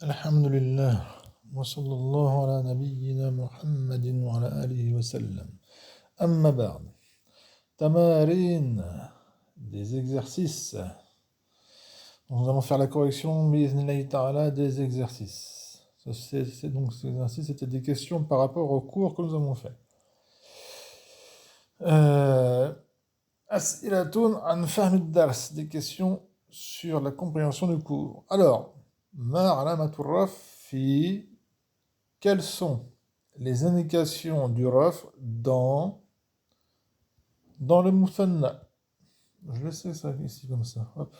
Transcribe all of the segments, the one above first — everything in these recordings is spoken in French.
الحمد لله وصلى الله على نبينا محمد وعلى آله وسلم أما بعد تمارين des exercices. Nous allons faire la correction بإذن ta'ala des exercices. Donc ces exercices c'était des questions par rapport au cours que nous avons fait. أسئلة عن فهم الدرس, des questions sur la compréhension du cours. Alors, ما علامة الرفع في quelles sont les indications du raf dans le muthanna. Je laisse ça ici comme ça. Hop.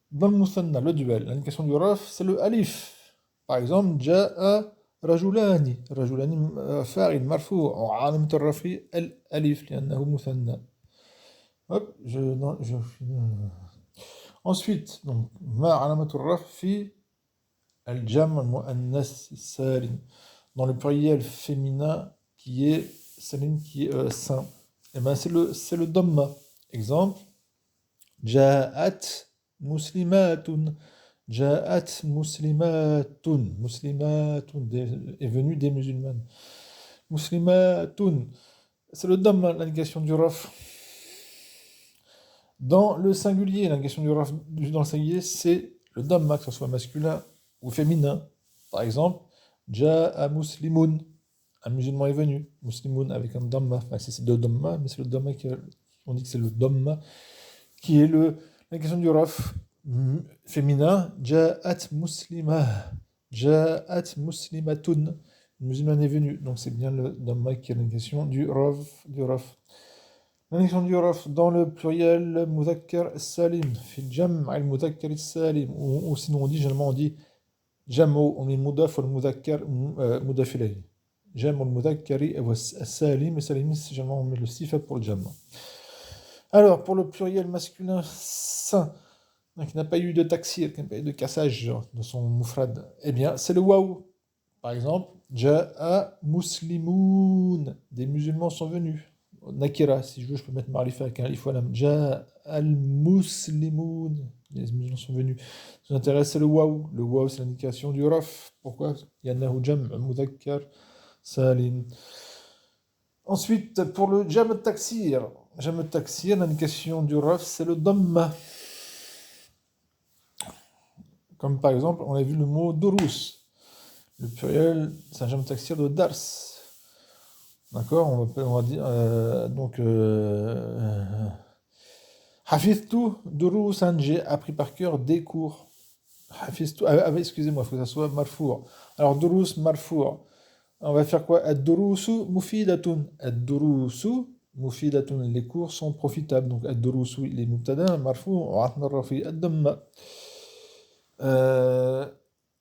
Dans le muthanna, le duel, l'indication du raf, c'est le alif. Par exemple, جاء رجلان. رجلان فاعل مرفوع وعلامة الرفع الألف لأنه مثنى. Hop, ensuite, donc, ما علامة الرفع في الجمع المؤنث السالم, dans le pluriel féminin qui est salim, qui est sain. Et ben c'est le dhamma. Exemple, جاءت مسلمات. جاءت مسلمات. مسلمات est venu des musulmanes. مسلمات, c'est le dhamma, l'indication du raf. Dans le singulier, l'indication du raf dans le singulier, c'est le dhamma, que ce soit masculin ou féminin. Par exemple, Ja'a muslimun, un musulman est venu. Muslimun avec un dhamma, enfin c'est deux dhamma, mais c'est le dhamma on dit que c'est le dhamma qui est l'indication du raf féminin. Ja'at muslima, Ja'at muslimatun, le musulman est venu. Donc c'est bien le dhamma qui est l'indication du raf. L'indication du raf dans le pluriel mudhakkar salim, fil jam' al mudhakkar salim, ou sinon généralement on dit جمع المضاف والمذكر مضاف إليه. جمع المذكر والسالم, السالم c'est généralement on met le sifa pour le jam'. Alors pour le pluriel masculin sain, qui n'a pas eu de taksir, qui n'a pas eu de cassage de son mufrad, eh bien c'est le waw. Par exemple, ja'a muslimun, des musulmans sont venus. Nakira, si je veux je peux mettre marifa avec un alif wa lam. Ja'a al-muslimun, les musulmans sont venus. Ce qui nous intéresse, c'est le waw. Le waw, c'est l'indication du raf. Pourquoi? Yannahu jam' mudhakkar salim. Ensuite, pour le jam' taksir, l'indication du raf, c'est le dhamma. Comme par exemple, on a vu le mot durus. Le pluriel, c'est un jam' taksir de dars. D'accord? On va dire donc Hafiztu durusan, j'ai appris par cœur des cours. Hafiztu, excusez-moi, il faut que ça soit marfour. Alors durus marfour. On va faire quoi? Ad-durusu mufidatun. Ad-durusu mufidatun. Les cours sont profitables. Donc ad-durusu, les mubtada marfour, wa atna rafi ad-damma.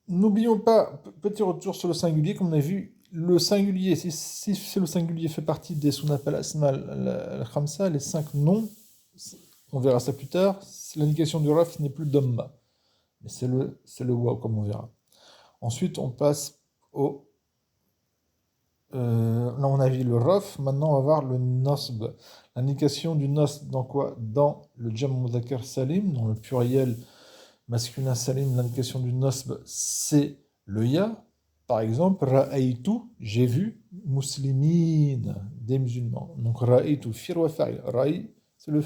N'oublions pas, petit retour sur le singulier, comme on a vu, le singulier, si le singulier fait partie des ce qu'on appelle asma al-khamsa, les 5 noms, on verra ça plus tard, l'indication du raf n'est plus dhamma, mais c'est le waw, comme on verra. Ensuite, on passe au... là, on a vu le raf, maintenant on va voir le nasb. L'indication du nasb, dans quoi? Dans le jam' mudhakkar salim, dans le pluriel masculin salim, l'indication du nasb, c'est le ya. Par exemple, ra'aytu, j'ai vu, muslimin, des musulmans. Donc ra'aytu, fir wa fa'il. Ra'i, c'est le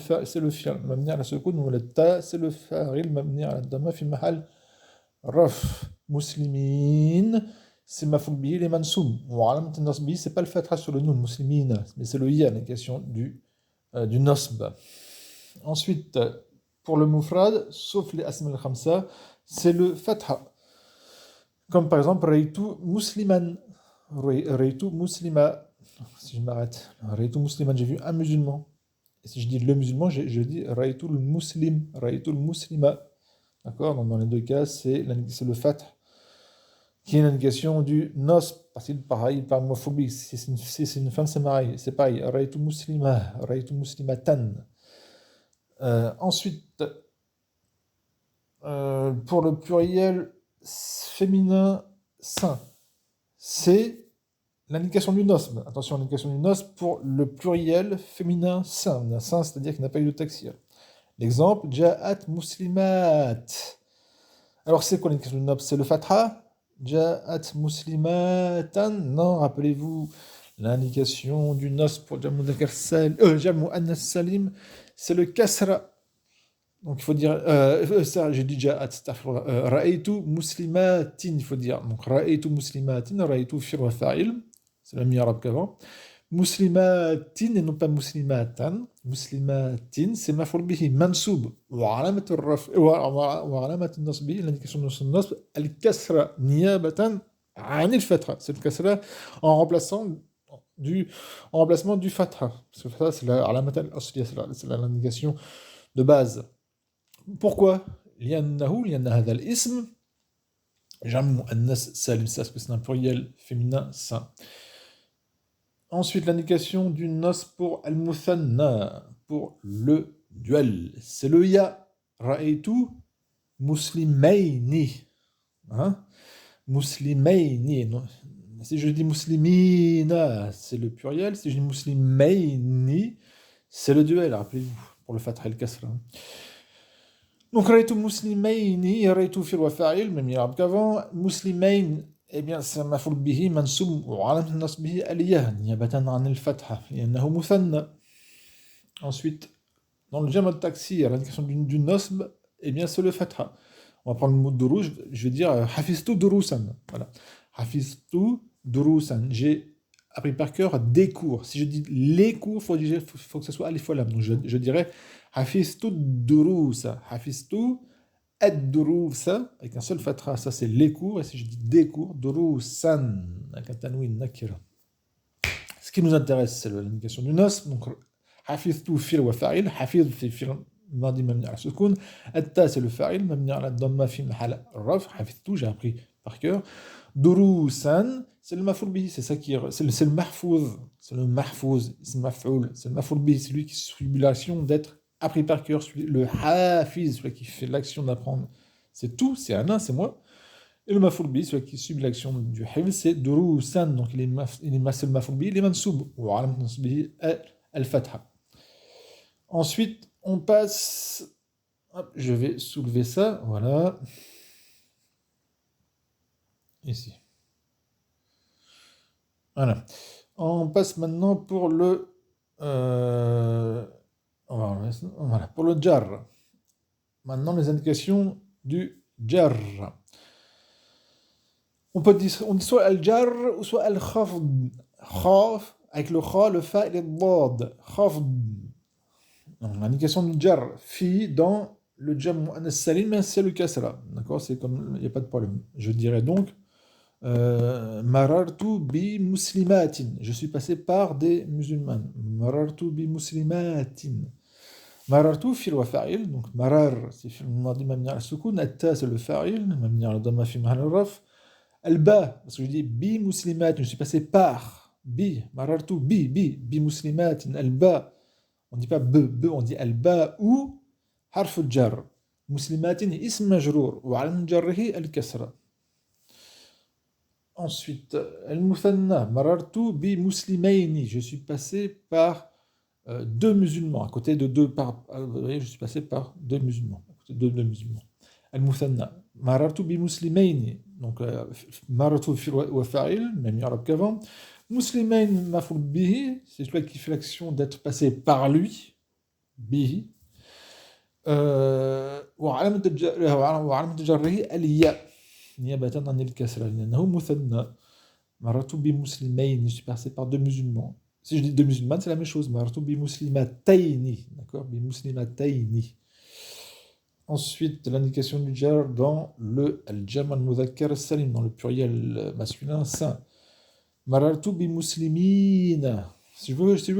fi'l, mabni ala sukun, ou le ta, c'est le fa'il, mabni ala dhamma fi mahal raf. Muslimin, c'est maf'ul bihi li mansoub. Wa alamat an-nasbi, c'est pas le fatha sur le nun, muslimin, mais c'est le ya, l'indication du nasb. Ensuite, pour le mufrad, sauf les asma al-khamsa, c'est le fatha. Comme par exemple, Raytu musliman. Raytu muslima. Si je m'arrête, Raytu musliman, j'ai vu un musulman. Et si je dis le musulman, je dis Raytu le muslim. Raytu le muslima. D'accord? Donc dans les deux cas, c'est le fath qui est l'indication du nos. Parce qu'il pareil, par homophobie. Si c'est une femme, c'est pareil. C'est pareil. Raytu muslima. Raytu muslimatan. Ensuite, pour le pluriel féminin sain, c'est l'indication du nasb. Attention, l'indication du nasb pour le pluriel féminin sain. Sain, c'est-à-dire qu'il n'a pas eu de taksir. L'exemple, ja'at muslimat. Alors c'est quoi l'indication du nasb? C'est le fatha, Ja'at muslimatan. Non, rappelez-vous, l'indication du nos pour Jam' Muannas Salim, c'est le kasra. Donc il faut dire, ça j'ai dit Ja'at, Ra'aytu muslimatin, il faut dire. Donc Ra'aytu muslimatin, Ra'aytu fi'l wa fa'il, c'est la même arabe qu'avant. Muslimatin et non pas muslimatan. Muslimatin, c'est maf'ul bihi, mansoub. Wa alamat al-raf, wa alamat al-nasbi, l'indication de son nasb, al-kasra, niyabatan, an al-fatha. C'est le kasra en remplaçant en remplacement du fatha. Parce que fatha, c'est la alamat al-asliya, c'est l'indication de base. Pourquoi? لأن هذا الاسم جمع مؤنث سالم, ça, parce que c'est un pluriel féminin sain. Ensuite, l'indication du nos pour al-muthanna, pour le duel. C'est le ya. Ra'aytu muslimayni. Hein? Muslimayni. Si je dis muslimina, c'est le pluriel. Si je dis muslimayni, c'est le duel. Rappelez-vous, pour le fatha al-kasra. Donc, ra'aytu muslimayni, ra'aytu fi'l wa fa'il, même arabe qu'avant. Muslimayn, eh bien, c'est maf'ul bihi mansoub wa alamat nasbihi al-ya, niyabatan an al-fatha, li'annahu muthanna. Ensuite, dans le jam' al-taksir, l'indication du nasb, eh bien, c'est le fatha. On va prendre le mot duruj, je vais dire hafiztu durusan. Voilà. Hafiztu durusan. J'ai appris par cœur des cours. Si je dis les cours, il faut que ce soit alif wa lam. Donc, je dirais hafiztu durusa. Hafiztu ad-durusa, avec un seul fatra, ça c'est les cours, et si je dis des cours, durusan, avec un tanwin nakira. Ce qui nous intéresse, c'est l'indication du nos, donc hafiztu fi'l wa fa'il, hafiz c'est fi'l madi mabni ala sukun, atta c'est le fa'il, mabni ala dhamma fi mahal raf, hafiztu, j'ai appris par cœur, durusan, c'est le maf'ul bihi, c'est ça qui c'est le mahfouz, c'est le mahfouz, c'est le maf'ul, c'est le maf'ul bihi, c'est lui qui subit l'action d'être appris par cœur, le hafiz, celui qui fait l'action d'apprendre, c'est tout, c'est Anna, c'est moi. Et le maf'ul bi, celui qui subit l'action du hifz, c'est durusan, donc il est le maf'ul bi, il est mansoub, wa alamat nasbihi al-fatha. Ensuite, on passe, hop, je vais soulever ça, voilà, ici. Voilà. On passe maintenant pour le voilà, pour le jar. Maintenant, les indications du jar. On dit soit al-jar ou soit al-khafd. Khaf, avec le kha, le fa et le dad. Khafd. L'indication du jar. Fi dans le jam' muannas salim, mais c'est le kasra. D'accord? C'est comme, il n'y a pas de problème. Je dirais donc marartu bi muslimatin. Je suis passé par des musulmanes. Marartu bi muslimatin. Marartu fi'l wa fa'il. Donc marar, c'est fi'l madi mabni ala sukun. Atta, c'est le fa'il, mabni ala dhamma fi mahal raf. Al-ba, parce que je dis bi muslimatin, je suis passé par. Bi, marartu bi muslimatin. Al-ba, on ne dit pas be, on dit al-ba ou harf al-jar. Muslimatin ism majrour. Wa alam jarrihi al-kasra. Ensuite, al-muthanna, marartu bi muslimayni, je suis passé par deux musulmans, à côté de deux vous voyez, je suis passé par deux musulmans, à côté de deux musulmans. Al-muthanna, marartu bi muslimayni, donc marartu fi wa fa'il, même arabe qu'avant. Muslimayn maf'ul bihi, c'est celui qui fait l'action d'être passé par lui, bihi. Wa alamat jarrihi al-ya. نيابة عن الكسرة لأنه مثنى مررت بمسلمين, je suis passé par deux musulmans. Si je dis deux musulmanes, c'est la même chose. مررت بمسلمتين, d'accord, بمسلمتين. Ensuite, l'indication du jar dans le al-jam' al-mudhakkar al-salim, dans le pluriel masculin sain. مررت بمسلمين. Si je veux, je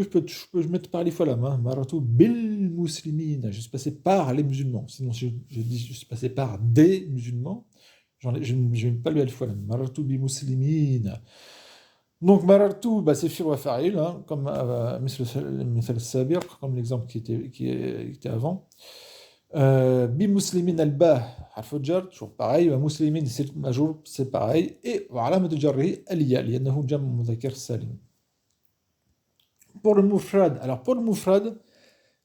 peux mettre par les fois la main. مررت بالمسلمين. Je suis passé par les musulmans. Sinon, si je dis je suis passé par des musulmans, je ne vais pas le alif wa lam. Marartu bi muslimin. Donc marartu, bah, c'est fi'l wa fa'il, hein, comme misl sabir, comme l'exemple qui était avant. Bi muslimin al-ba, harf jar, toujours pareil. Muslimin, c'est majrour, c'est pareil. Et wa alamat jarrihi al-ya, li'annahu jam' mudhakkar salim. Pour le mufrad, alors pour le mufrad,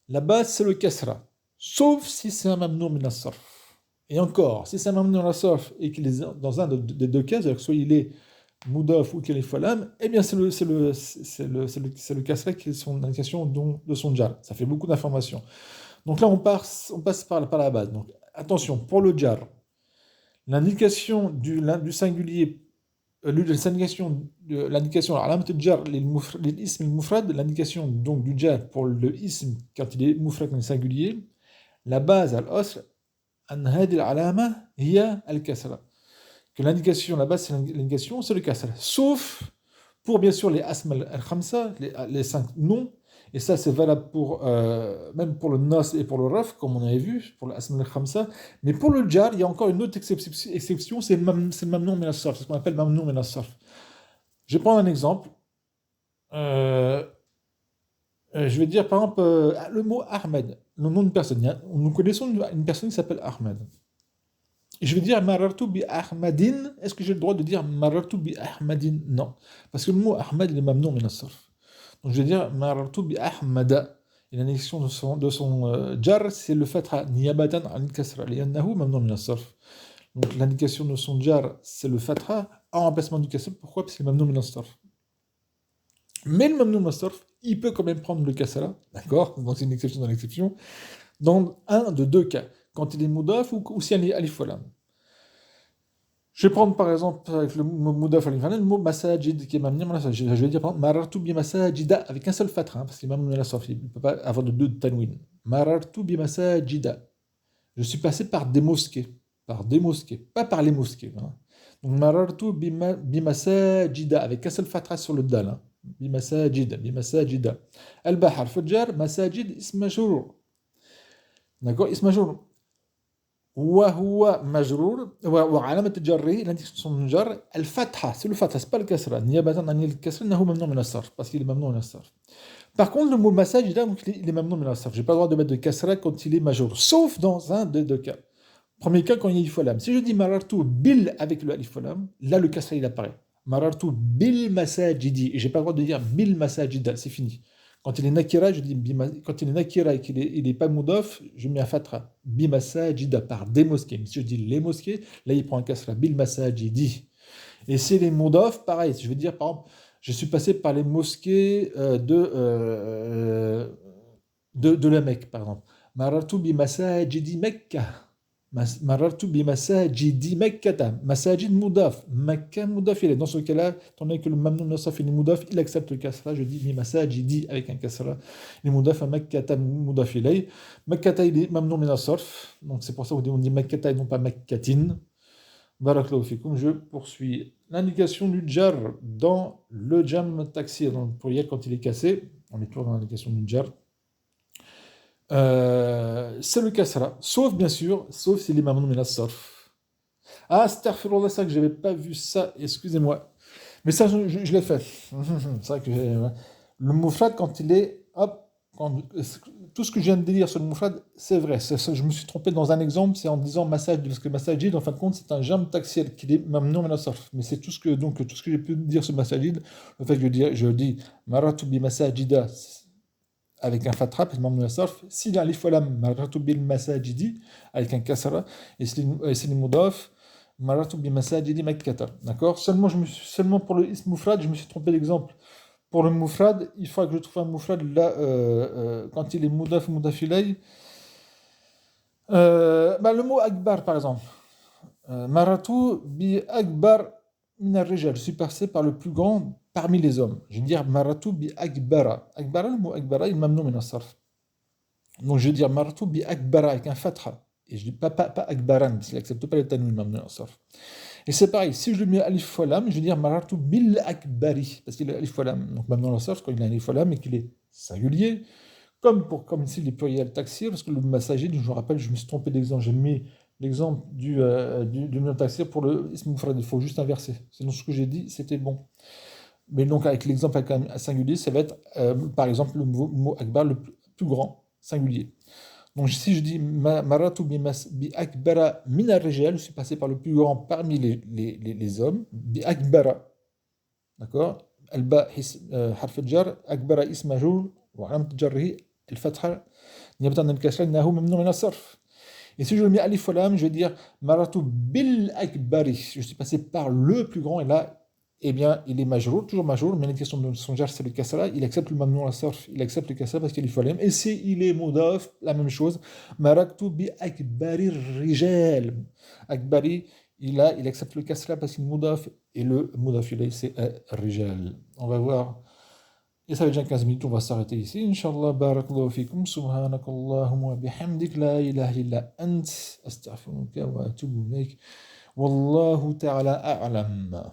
la base c'est le kasra, sauf si c'est un mamnou min as-sarf. Et encore, si c'est mamnoun la sarf et qu'il est dans un des deux cas, c'est-à-dire que soit il est moudaf ou qu'il est falam, eh bien c'est le kasra qui est son indication de son jar. Ça fait beaucoup d'informations. Donc là, on passe par la base. Donc attention, pour le jar, l'indication du singulier, l'indication, alors alamat al-jar, l'ism al-mufrad, l'indication donc du jar pour le ism quand il est mufrad, quand il est singulier, la base al-asr, an hadi al-alama hiya al-kasra. Que l'indication, la base c'est l'indication, c'est le kasra. Sauf pour bien sûr les asma al-khamsa, les 5 noms, et ça c'est valable pour, même pour le nas et pour le raf, comme on avait vu, pour l'asma al-khamsa. Mais pour le jar, il y a encore une autre exception, c'est le mamnoun min as-sarf, c'est ce qu'on appelle mamnoun min as-sarf. Je vais prendre un exemple. Euh, je vais dire par exemple le mot Ahmed, le nom d'une personne. Nous connaissons une personne qui s'appelle Ahmed. Je vais dire marartu bi Ahmadin. Est-ce que j'ai le droit de dire marartu bi Ahmadin? Non. Parce que le mot Ahmed, il est mamnoun min as-sarf. Donc je vais dire marartu bi Ahmada. Et l'annexion de son jar, c'est le fatha, niyabatan an kasra, li'annahu mamnoun min as-sarf. Donc l'indication de son jar, c'est le fatha en remplacement du kasra. Pourquoi? Parce qu'il est mamnoun min as-sarf. Mais le mamnoun min as-sarf, il peut quand même prendre le kasra, d'accord? Donc c'est une exception dans l'exception, dans un de deux cas, quand il est moudaf ou si il est alif walam. Je vais prendre par exemple avec le mot moudaf alif walam, le mot masajid qui est mamnoun min as-sarf. Je vais dire par exemple marartu bi masajida avec un seul fatha, parce qu'il est mamnoun min as-sarf, il ne peut pas avoir de deux tanwin. Marartu bi masajida. Je suis passé par des mosquées, pas par les mosquées. Hein. Donc marartu bi masajida avec un seul fatha sur le dal. Hein. بمساجد البحر فجار مساجد اسم مجرور d'accord اسم مجرور وهو مجرور وعلامة جره l'indication de jar الفتحة c'est le fatha c'est pas le kasra نيابة عن الكسر انه ممنوع من الصرف parce qu'il est ممنوع من الصرف. Par contre le mot masajid il est ممنوع من الصرف. J'ai pas le droit de mettre de kasra quand il est majeur sauf dans un des deux cas. Premier cas quand il y a alif lam. Si je dis marartu bil avec le alif lam, là le kasra il apparaît. Marartu bil masajidi. Et j'ai pas le droit de dire bil masajida, c'est fini. Quand il est nakira, je dis quand il est nakira et qu'il est pas moudaf, je mets un fatra. Bi masajida par des mosquées. Si je dis les mosquées, là il prend un kasra. Bil masajidi. Et si les moudaf, pareil. Si je veux dire par exemple, je suis passé par les mosquées de la Mecque, par exemple. Marartu bi masajidi Mecca. Marartu bi masajidi Mekkata. Masajid moudaf. Mecca moudaf il est. Dans ce cas-là, étant donné que le mamnoun nasaf est moudaf, il accepte le kasra. Je dis bi masajidi avec un kasra. Il est moudaf à Mekkata moudaf ilay. Mekkata il est mamnoun nasaf. Donc c'est pour ça qu'on dit Mekkata et non pas Mekkatin. Barakallahu fikum. Je poursuis. L'indication du jar dans le jam taksir, dans le pluriel quand il est cassé. On est toujours dans l'indication du jar. C'est le kasra, sauf bien sûr, sauf s'il est mamnoun min as-sarf. Ah, astaghfirullah, ça que j'avais pas vu ça, excusez-moi. Mais ça, je l'ai fait. C'est vrai que le mufrad, quand il est, hop, tout ce que je viens de dire sur le mufrad, c'est vrai. Je me suis trompé dans un exemple, c'est en disant masajid, parce que masajid, en fin de compte, c'est un jam taksiel qui est mamnoun min as-sarf. Mais c'est tout ce que j'ai pu dire sur masajid, le fait que je dis maratu bi masajida, avec un fatra, puis le sarf. Si l'alif walam maratu bil masajidi avec un kasra, et si le mudaf maratu bil masajidi makkata. D'accord? Seulement pour le ism mufrad, je me suis trompé d'exemple. Pour le mufrad, il faut que je trouve un mufrad là, quand il est mudaf ilay. Le mot akbar par exemple. Maratu bi akbar min ar-rijal. Je suis passé par le plus grand parmi les hommes. Je vais dire maratu bi akbara. Akbara, le mot akbara, il mamnoun min as-sarf. Donc je vais dire maratu bi akbara avec un fatha. Et je dis pas akbaran, parce qu'il n'accepte pas le tanwin mamnoun min as-sarf. Et c'est pareil, si je le mets alif walam, je vais dire maratu bil akbari, parce qu'il est alif walam. Donc mamnoun min as-sarf, quand il a alif walam et qu'il est singulier, comme ici les pluriels taksir, parce que le masajid, je me rappelle, je me suis trompé d'exemple, j'ai mis l'exemple du nom taksir pour le ism mufrad, il faut juste inverser. Sinon ce que j'ai dit, c'était bon. Mais donc avec l'exemple avec un singulier, ça va être par exemple le mot akbar, le plus grand, singulier. Donc si je dis maratu bi akbara min ar-rijal, je suis passé par le plus grand parmi les hommes, bi akbara. D'accord? Alba harf al-jar, akbara ism majrur wa alamat jarrihi الفتحة نيابة عن الكسر إنه ممنوع من الصرف. Et si je le mets alif wa lam, je vais dire maratu bil akbari. Je suis passé par le plus grand, et là, eh bien, il est majrour, toujours majrour, mais la question de son jar, c'est le kasra. Il accepte le mamnou al sarf, il accepte le kasra parce qu'il est alif wa lam. Et si il est mudaf, la même chose. Maratu bi akbari rijal. Akbari, il accepte le kasra parce qu'il est mudaf, et le mudaf ilayh, c'est rijal. On va voir. Et ça fait déjà 15 minutes, on va s'arrêter ici. Inch'Allah, barakallahu fikum, subhanakallahumma wa bihamdik, la ilaha illa ant, astaghfiruka wa atubu ilayk. Wallahu ta'ala a'lam.